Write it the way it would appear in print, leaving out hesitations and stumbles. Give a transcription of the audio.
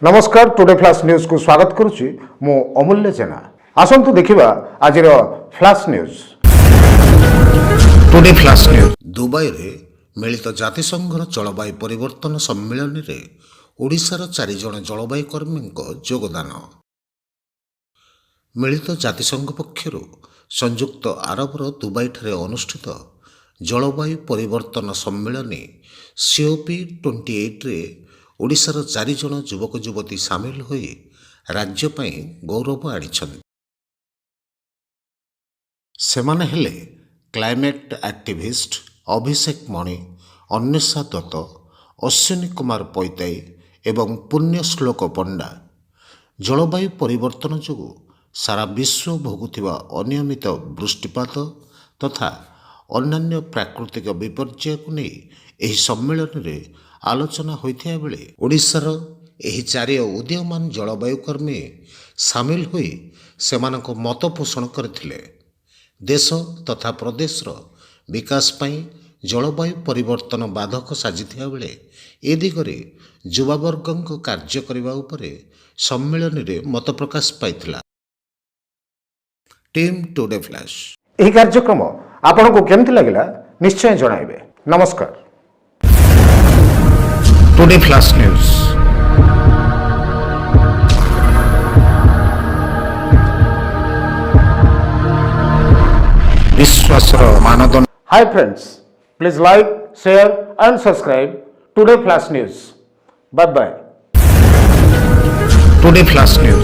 नमस्कार today flash news को स्वागत करुच्ची मु अमूल्य जेना आसंतु देखिबा आजिर flash news. Today flash news Dubai रे मिलित जातिसंघर जलवायु परिवर्तन सम्मेलन रे ओडिशार 4 जण जलवायु कर्मी योगदान। मिलित जातिसंघ पक्षर संयुक्त आरबर दुबई ठारे अनुष्ठित जलवायु परिवर्तन सम्मेलन COP28 रे ओडिशार 4 जण युवक युवती सामिल होई राज्य पई गौरव आनिछन्ति। सेमाने हेले क्लाइमेट एक्टिविस्ट अभिषेक मणि, अन्वेषा दत्त, अश्विनी कुमार पैताई एवं पुण्य श्लोक पंडा। जलवायु परिवर्तन जोगु सारा विश्व भोगुथिबा अनियमित वृष्टिपात तथा अन्यान्य प्राकृतिक विपर्यय को नहीं एही सम्मेलन रे आलोचना होइथिया बेले ओडिशार एही 4 उदीयमान जलवायु कर्मी सामिल होई सेमानक मत पोषण करथिले। देश तथा प्रदेशर विकास पई जलवायु परिवर्तन बाधक साजिथिया बेले ए दिगरे युवावर्गक कार्य करिबा उपरे सम्मेलन रे मत प्रकाश पाइथिला। टीम टुडे फ्लैश एही कार्यक्रम आपनको केमति लागिला निश्चय जणाइबे। नमस्कार। टुडे फ्लैश न्यूज विश्वासर मानदंड। Hi friends, please like, share and subscribe today flash news. Bye bye. Today flash news.